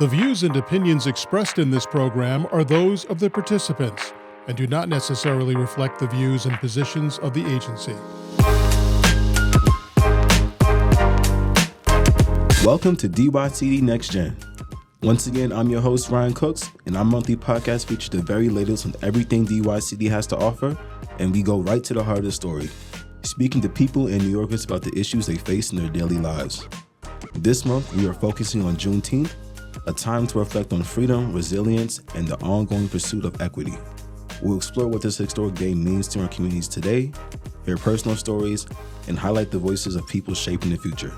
The views and opinions expressed in this program are those of the participants and do not necessarily reflect the views and positions of the agency. Welcome to DYCD Next Gen. Once again, I'm your host, Ryan Cooks, and our monthly podcast features the very latest on everything DYCD has to offer, and we go right to the heart of the story, speaking to people and New Yorkers about the issues they face in their daily lives. This month, we are focusing on Juneteenth, a time to reflect on freedom, resilience, and the ongoing pursuit of equity. We'll explore what this historic day means to our communities today, hear personal stories, and highlight the voices of people shaping the future.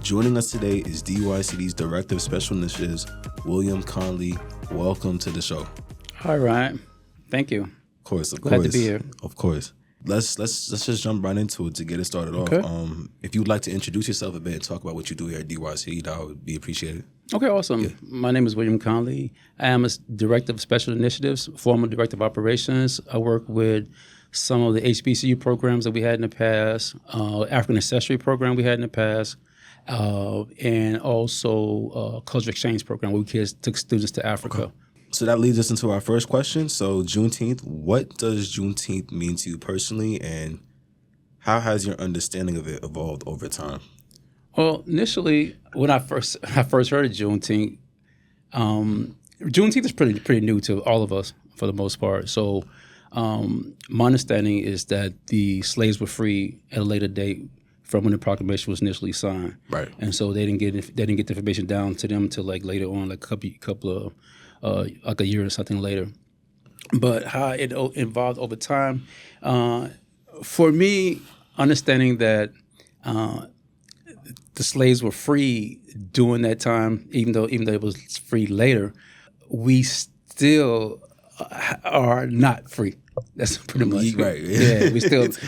Joining us today is DYCD's Director of Special Initiatives, William Conley. Welcome to the show. Hi, Ryan. Thank you. Of course. Glad to be here. Of course. Let's just jump right into it to get it started off. Okay. If you'd like to introduce yourself a bit and talk about what you do here at DYCD, that would be appreciated. Okay, awesome. Yeah. My name is William Conley. I am a Director of Special Initiatives, former Director of Operations. I work with some of the HBCU programs that we had in the past, African Ancestry program we had in the past, and also cultural exchange program where kids took students to Africa. Okay. So that leads us into our first question. So Juneteenth, what does Juneteenth mean to you personally, and how has your understanding of it evolved over time? Well, initially, when I first heard of Juneteenth, Juneteenth is pretty new to all of us for the most part. So my understanding is that the slaves were free at a later date from when the proclamation was initially signed. Right. And so they didn't get the information down to them until like later on, like a couple of like a year or something later. But how it evolved over time, for me, understanding that the slaves were free during that time, even though it was free later, we still are not free. That's pretty much right. Yeah,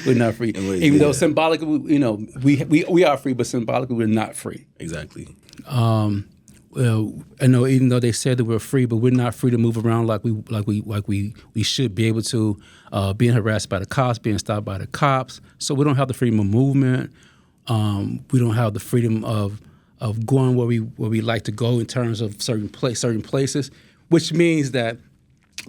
we're not free. Even though symbolically, we are free, but symbolically we're not free. Exactly. Well, I know even though they said that we're free, but we're not free to move around like we should be able to. Being harassed by the cops, being stopped by the cops, so we don't have the freedom of movement. We don't have the freedom of going where we like to go in terms of certain places, which means that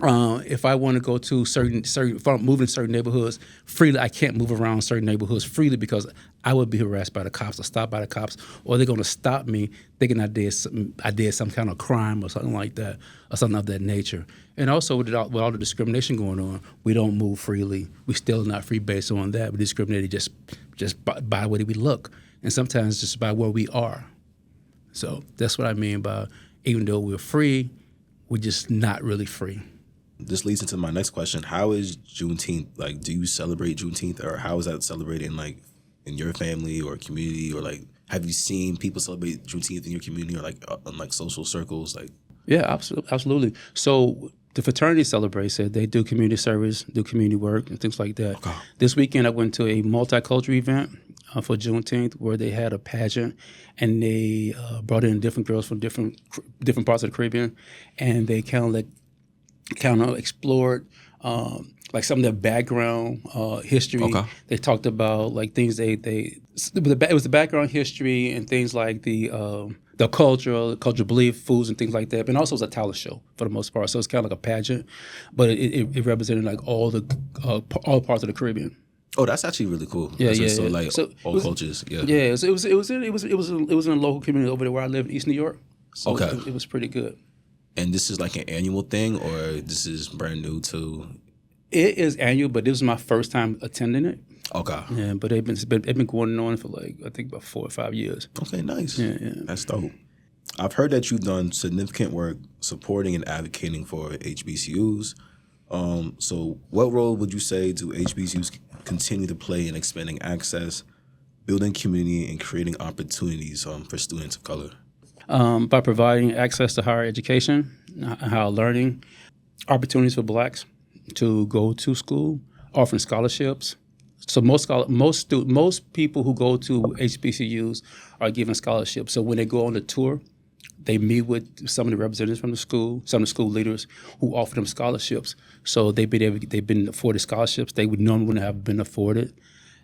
if I want to go to if I'm moving to certain neighborhoods freely, I can't move around certain neighborhoods freely because I would be harassed by the cops or stopped by the cops, or they're going to stop me thinking I did some kind of crime or something like that, or something of that nature. And also with all the discrimination going on, we don't move freely. We still not free based on that. We're discriminated just by the way we look, and sometimes just by where we are. So that's what I mean by even though we're free, we're just not really free. This leads into my next question. How is Juneteenth, like, do you celebrate Juneteenth, or how is that celebrated in your family or community, or have you seen people celebrate Juneteenth in your community or in social circles? Yeah, absolutely. So the fraternity celebrates it. They do community service, do community work, and things like that. Okay. This weekend I went to a multicultural event for Juneteenth where they had a pageant, and they brought in different girls from different parts of the Caribbean, and they kind of explored some of their background history. Okay. They talked about things it was the background history and things like the cultural belief, foods and things like that. And also it was a talent show for the most part. So it's kind of like a pageant, but it represented all parts of the Caribbean. Oh, that's actually really cool. Yeah. So all cultures. Yeah. Yeah. It was in a local community over there where I live in East New York. So okay. It was pretty good. And this is an annual thing, or this is brand new too? It is annual, but this was my first time attending it. Okay. Yeah, but they've been going on for I think about 4 or 5 years. Okay, nice. Yeah. That's dope. I've heard that you've done significant work supporting and advocating for HBCUs. So what role would you say do HBCUs continue to play in expanding access, building community, and creating opportunities for students of color? By providing access to higher education, higher learning, opportunities for blacks to go to school, offering scholarships. So most people who go to HBCUs are given scholarships. So when they go on the tour, they meet with some of the representatives from the school, some of the school leaders who offer them scholarships. So they've been afforded scholarships they would normally wouldn't have been afforded.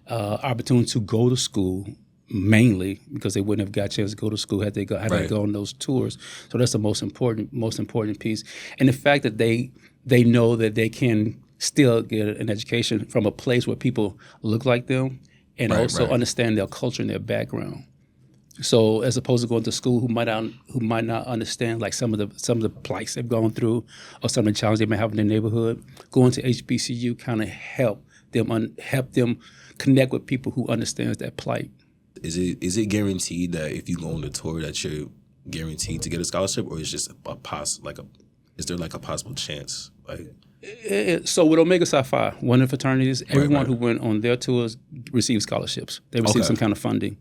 Opportunity to go to school mainly because they wouldn't have got a chance to go to school had they go on those tours. So that's the most important piece. And the fact that they know that they can still get an education from a place where people look like them and also understand their culture and their background. So as opposed to going to school who might not understand like some of the plights they've gone through or some of the challenges they may have in their neighborhood, going to HBCU kind of help them connect with people who understands that plight. Is it guaranteed that if you go on the tour that you're guaranteed to get a scholarship, or is just is there like a possible chance? So with Omega Psi Phi, one of the fraternities, everyone who went on their tours received scholarships. They received some kind of funding.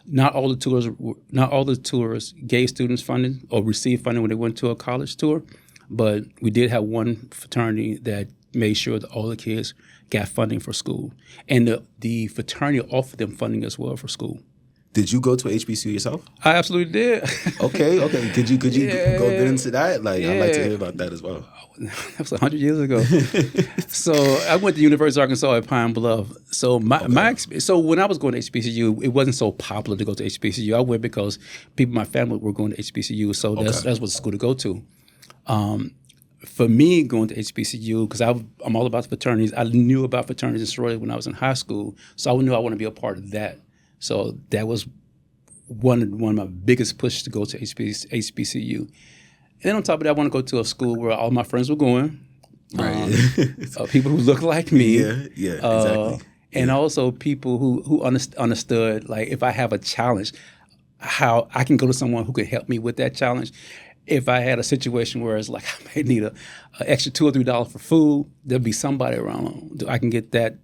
Not all the tours gave students funding or received funding when they went to a college tour, but we did have one fraternity that made sure that all the kids got funding for school, and the fraternity offered them funding as well for school. Did you go to HBCU yourself? I absolutely did. Okay. Could you go get into that? I'd like to hear about that as well. That was 100 years ago. So I went to University of Arkansas at Pine Bluff. So so when I was going to HBCU, it wasn't so popular to go to HBCU. I went because people in my family were going to HBCU, so that's what the school to go to. For me, going to HBCU, because I'm all about the fraternities. I knew about fraternities and sororities when I was in high school, so I knew I wanted to be a part of that. So that was one of my biggest pushes to go to HBCU. And then on top of that, I want to go to a school where all my friends were going. Right. People who look like me. Yeah, exactly. And also people who understood, like, if I have a challenge, how I can go to someone who can help me with that challenge. If I had a situation where it's like I may need an extra $2 or $3 for food, there'll be somebody around I can get that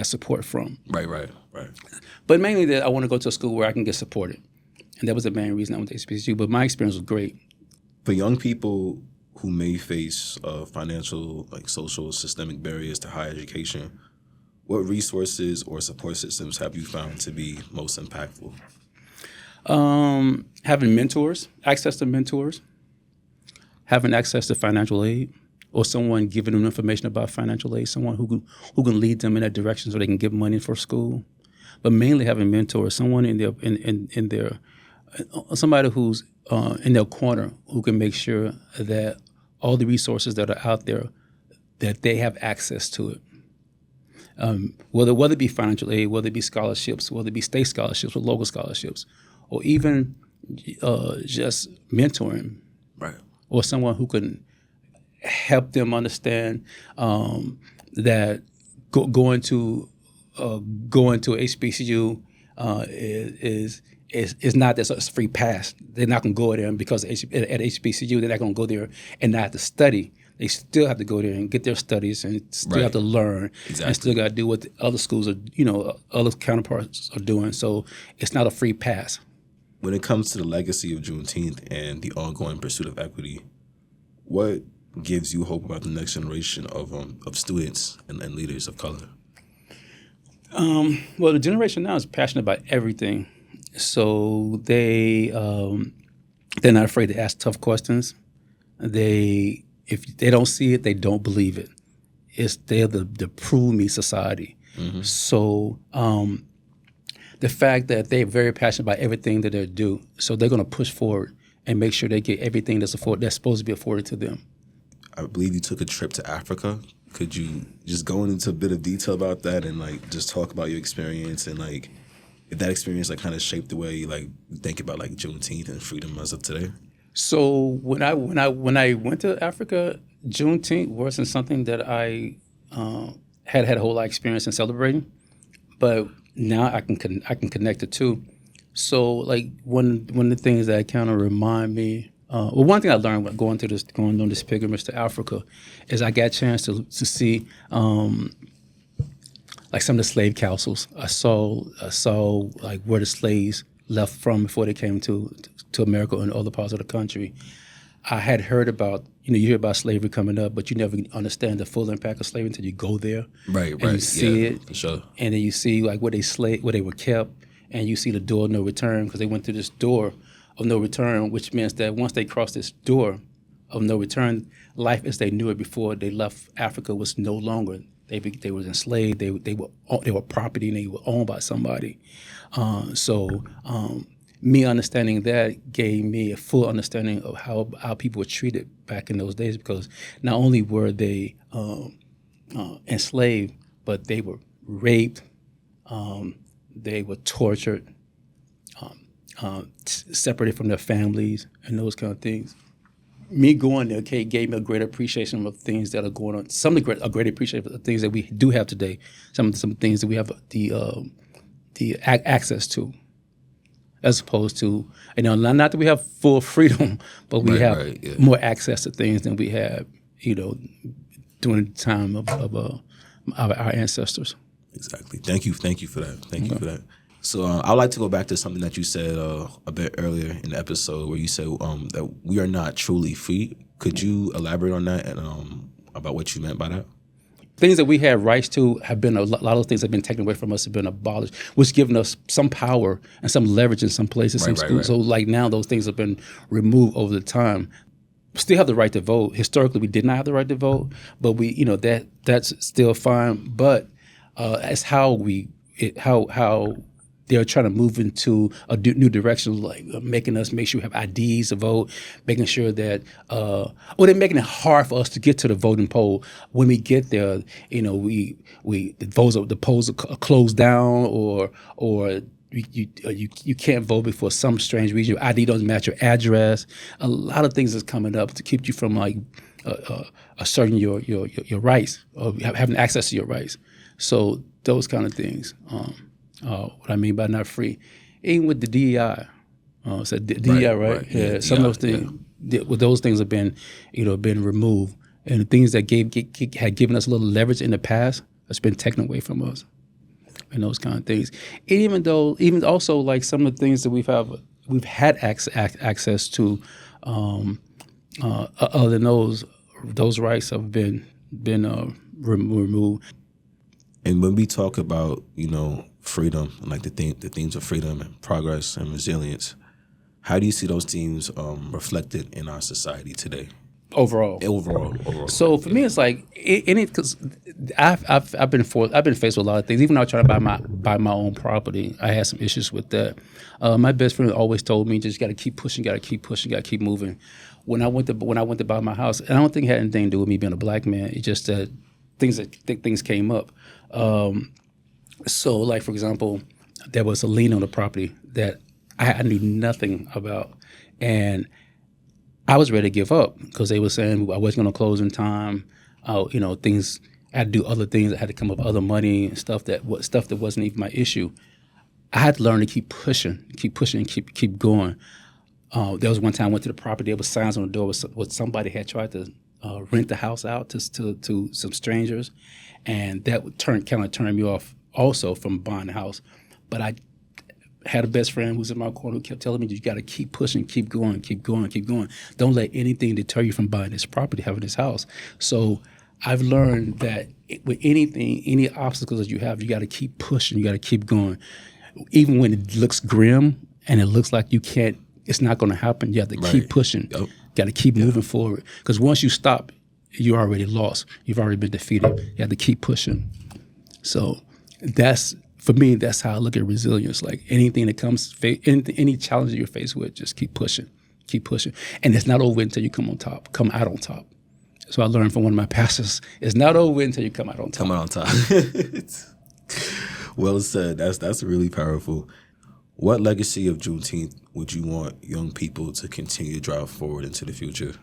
support from. Right. But mainly that I want to go to a school where I can get supported. And that was the main reason I went to HBCU. But my experience was great. For young people who may face financial, social, systemic barriers to higher education, what resources or support systems have you found to be most impactful? Having mentors, access to mentors, having access to financial aid, or someone giving them information about financial aid, someone who can lead them in that direction so they can get money for school. But mainly having mentors, someone somebody who's in their corner who can make sure that all the resources that are out there, that they have access to it. Whether it be financial aid, whether it be scholarships, whether it be state scholarships or local scholarships, or even just mentoring, right? Or someone who can help them understand that going to HBCU is not just a free pass. They're not going to go there because at HBCU they're not going to go there and not have to study. They still have to go there and get their studies and still have to learn and still got to do what the other schools are, other counterparts are doing. So it's not a free pass. When it comes to the legacy of Juneteenth and the ongoing pursuit of equity, what gives you hope about the next generation of students and leaders of color? Well, the generation now is passionate about everything, so they're not afraid to ask tough questions. If they don't see it, they don't believe it. They're the prove me society. Mm-hmm. So the fact that they're very passionate about everything that they do, so they're going to push forward and make sure they get everything that's supposed to be afforded to them. I believe you took a trip to Africa. Could you just go into a bit of detail about that and just talk about your experience and if that experience kind of shaped the way you think about Juneteenth and freedom as of today? So when I went to Africa, Juneteenth wasn't something that I had a whole lot of experience in celebrating, but now I can connect the two. So one of the things that kind of remind me. One thing I learned about going on this pilgrimage to Africa is I got a chance to see some of the slave castles. I saw where the slaves left from before they came to America and other parts of the country. I had heard about you hear about slavery coming up, but you never understand the full impact of slavery until you go there. Right. And you see it, for sure. And then you see where they were kept, and you see the door of no return because they went through this door of no return, which means that once they cross this door of no return, life as they knew it before they left Africa was no longer They were enslaved. They were property, and they were owned by somebody. Me understanding that gave me a full understanding of how people were treated back in those days, because not only were they enslaved, but they were raped, they were tortured, separated from their families, and those kind of things. Me going there, gave me a great appreciation of things that are going on. A great appreciation of the things that we do have today. Some things that we have the access to, as opposed to, not that we have full freedom, but we have more access to things than we had, during the time of our ancestors. Exactly. Thank you for that. Thank you for that. So I'd like to go back to something that you said a bit earlier in the episode, where you said that we are not truly free. Could you elaborate on that and about what you meant by that? Things that we had rights to have been, a lot of things have been taken away from us, have been abolished, which given us some power and some leverage in some places, some schools. Right. So like now those things have been removed over the time. We still have the right to vote. Historically, we did not have the right to vote, but that's still fine. But as how they're trying to move into a new direction, like making us make sure we have IDs to vote, making sure that, they're making it hard for us to get to the voting poll. When we get there, the polls are closed down, or you can't vote before some strange reason. Your ID doesn't match your address. A lot of things is coming up to keep you from asserting your rights, or having access to your rights. So those kind of things. What I mean by not free, even with the DEI, DEI, right? Yeah, some of those things, those things have been, been removed, and the things that had given us a little leverage in the past has been taken away from us, and those kind of things. And even also like some of the things that we've had access to, other than those rights have been removed. And when we talk about, freedom, and like the themes of freedom and progress and resilience, how do you see those themes reflected in our society today? Overall. So for me, it's like because I've been faced with a lot of things. Even though I try to buy my own property, I had some issues with that. My best friend always told me, just got to keep pushing, got to keep moving. When I went to buy my house, and I don't think it had anything to do with me being a black man. It's just that things came up. So, like, for example, there was a lien on the property that I knew nothing about. And I was ready to give up because they were saying I wasn't going to close in time. Things, I had to do other things. I had to come up with other money and stuff that wasn't even my issue. I had to learn to keep pushing, and keep going. There was one time I went to the property. There was signs on the door where somebody had tried to rent the house out to some strangers. And that would kind of turn me off also from buying the house. But I had a best friend who's in my corner who kept telling me, you got to keep pushing, keep going. Don't let anything deter you from buying this property, having this house. So I've learned that with anything, any obstacles that you have, you got to keep pushing, you got to keep going. Even when it looks grim and it looks like it's not going to happen, you have to keep pushing. Yep. Got to keep moving forward. Because once you stop, you're already lost. You've already been defeated. You have to keep pushing. So for me, that's how I look at resilience. Like anything that comes, any challenge that you're faced with, just keep pushing. And it's not over until you come out on top. So I learned from one of my pastors, it's not over until you come out on top. Well said. That's really powerful. What legacy of Juneteenth would you want young people to continue to drive forward into the future?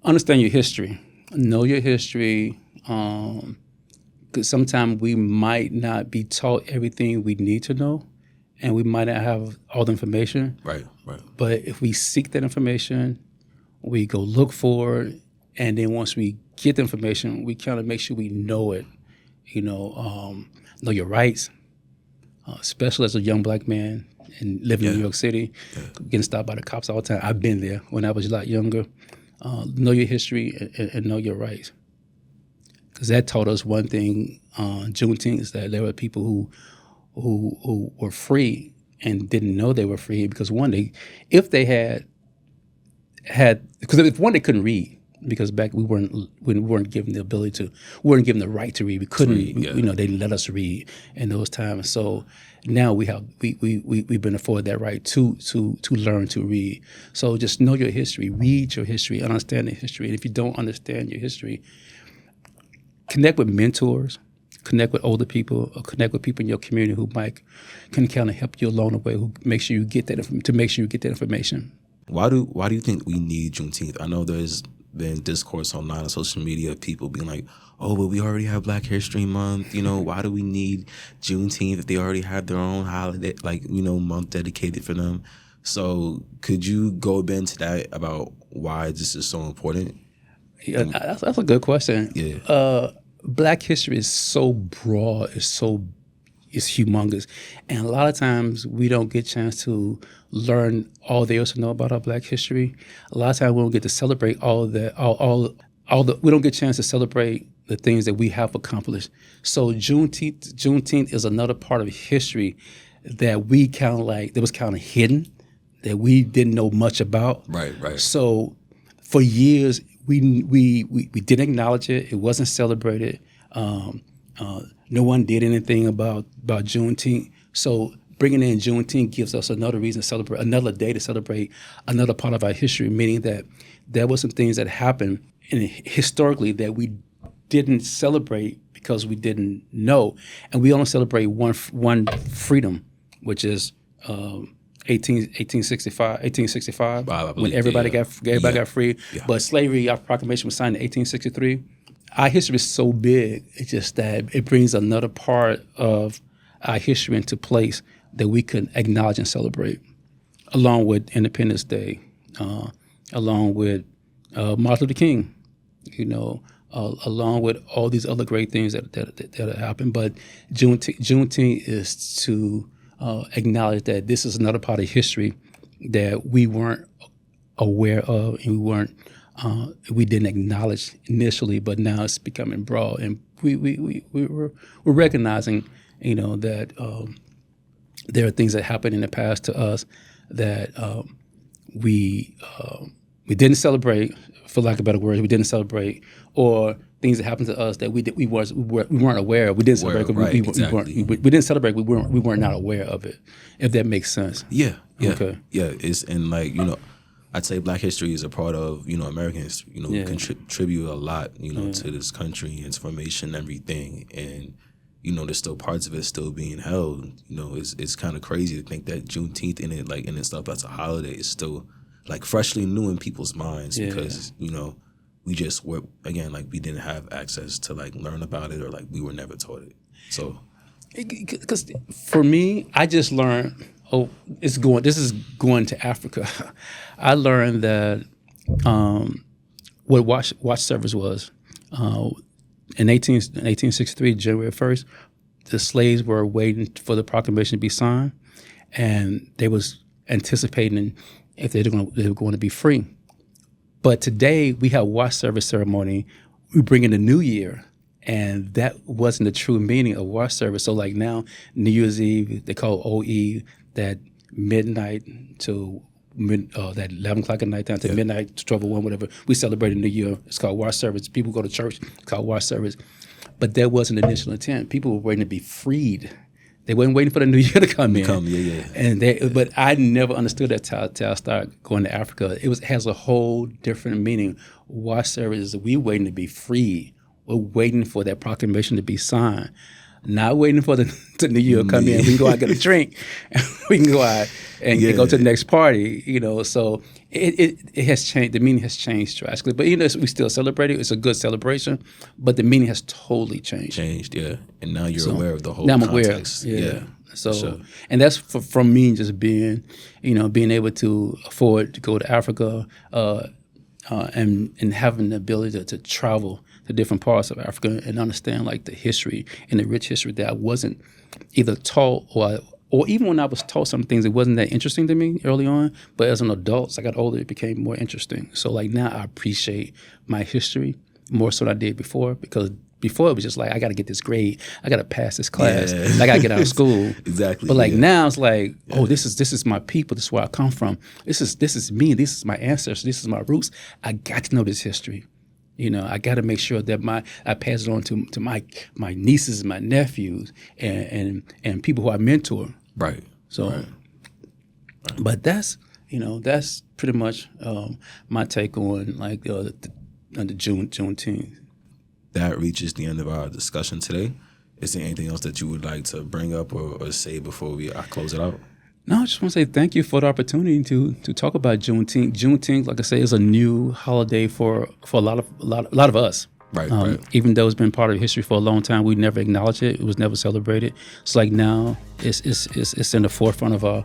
Understand your history. Know your history. Because sometimes we might not be taught everything we need to know, and we might not have all the information. Right. But if we seek that information, we go look for it, and then once we get the information, we kind of make sure we know it. Know your rights, especially as a young black man and living in New York City, getting stopped by the cops all the time. I've been there when I was a lot younger. Know your history and know your rights. Because that taught us one thing on Juneteenth, is that there were people who were free and didn't know they were free because if they couldn't read, because back we weren't given the ability to, we weren't given the right to read. We couldn't, they didn't let us read in those times. So now we've been afforded that right to learn to read. So just know your history, read your history, understand the history. And if you don't understand your history, connect with mentors, connect with older people, or connect with people in your community who can kind of help you along the way, who make sure you get that information. Why do you think we need Juneteenth? I know there's been discourse online on social media of people being like, oh, but we already have Black History Month. Why do we need Juneteenth if they already have their own holiday, month dedicated for them? So could you go a bit into that about why this is so important? Yeah, that's a good question. Yeah. Black history is so broad, it's humongous. And a lot of times we don't get a chance to learn all there is to know about our Black history. A lot of times we don't get to celebrate we don't get a chance to celebrate the things that we have accomplished. So Juneteenth is another part of history that that was kind of hidden, that we didn't know much about. Right. So for years, we didn't acknowledge it. It wasn't celebrated. No one did anything about Juneteenth. So bringing in Juneteenth gives us another reason to celebrate, another day to celebrate another part of our history, meaning that there were some things that happened historically that we didn't celebrate because we didn't know. And we only celebrate one freedom, which is 1865, when everybody got free. Yeah. But slavery, our proclamation was signed in 1863. Our history is so big, it's just that it brings another part of our history into place that we can acknowledge and celebrate, along with Independence Day, along with Martin Luther King, along with all these other great things that happened. But Juneteenth is to acknowledge that this is another part of history that we weren't aware of, and we didn't acknowledge initially, but now it's becoming broad, and we're recognizing, that there are things that happened in the past to us that we didn't celebrate, for lack of better words, we didn't celebrate, or things that happened to us that we weren't aware of. We didn't celebrate. We didn't celebrate. We weren't not aware of it. If that makes sense. Yeah. Okay. Yeah. It's I'd say Black history is a part of American history. We contribute a lot to this country, its formation, everything, and there's still parts of it still being held. It's kind of crazy to think that Juneteenth in itself as a holiday is still freshly new in people's minds because we just were, again, we didn't have access to learn about it, or we were never taught it. So, because for me, I just learned. This is going to Africa. I learned that what watch service was. In 1863, January 1st, the slaves were waiting for the proclamation to be signed, and they was anticipating if they were going to be free. But today we have watch service ceremony. We bring in the New Year, and that wasn't the true meaning of watch service. So now, New Year's Eve, they call OE, that midnight to that 11 o'clock at night down to midnight to 12:01, whatever. We celebrate a New Year. It's called watch service. People go to church. It's called watch service. But that wasn't the initial intent. People were waiting to be freed. They weren't waiting for the New Year to come in. And but I never understood that till I started going to Africa. It has a whole different meaning. Watch service is we waiting to be free. We're waiting for that proclamation to be signed. Not waiting for the New Year to come in. We can go out and get a drink, and we can go out and go to the next party. So it has changed. The meaning has changed drastically. But we still celebrate it. It's a good celebration, but the meaning has totally changed. And now you're aware of the whole. Now I'm context. aware. So, sure. And that's from me just being able to afford to go to Africa, and having the ability to travel to different parts of Africa and understand the history and the rich history that I wasn't either taught or even when I was taught some things, it wasn't that interesting to me early on. But as an adult, as I got older, it became more interesting. So now I appreciate my history more so than I did before, because before it was just I got to get this grade, I got to pass this class, I got to get out of school. Exactly. But now it's this is my people, this is where I come from, this is me, this is my ancestors, this is my roots. I got to know this history. I got to make sure that I pass it on to my nieces, my nephews, and people who I mentor. Right. So, right. But that's pretty much my take on like the Juneteenth. That reaches the end of our discussion today. Is there anything else that you would like to bring up or say before I close it out? No, I just want to say thank you for the opportunity to talk about Juneteenth. Juneteenth, like I say, is a new holiday for a lot of us. Right, Even though it's been part of history for a long time, we never acknowledged it. It was never celebrated. It's like now it's in the forefront of our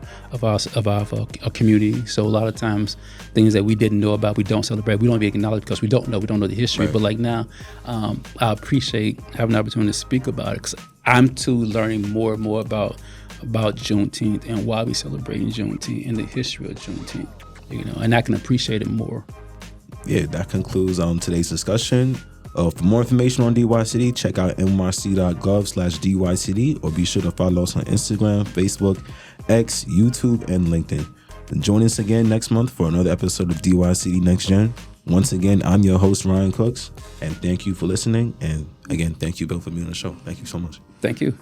community. So a lot of times, things that we didn't know about, we don't celebrate. We don't even acknowledge because we don't know the history. Right. But like now, I appreciate having the opportunity to speak about it because I'm too learning more and more about Juneteenth and why we celebrating Juneteenth and the history of Juneteenth. And I can appreciate it more. Yeah, that concludes today's discussion. For more information on DYCD, check out nyc.gov/DYCD or be sure to follow us on Instagram, Facebook, X, YouTube, and LinkedIn. And join us again next month for another episode of DYCD Next Gen. Once again, I'm your host, Ryan Cooks, and thank you for listening. And again, thank you, Bill, for being on the show. Thank you so much. Thank you.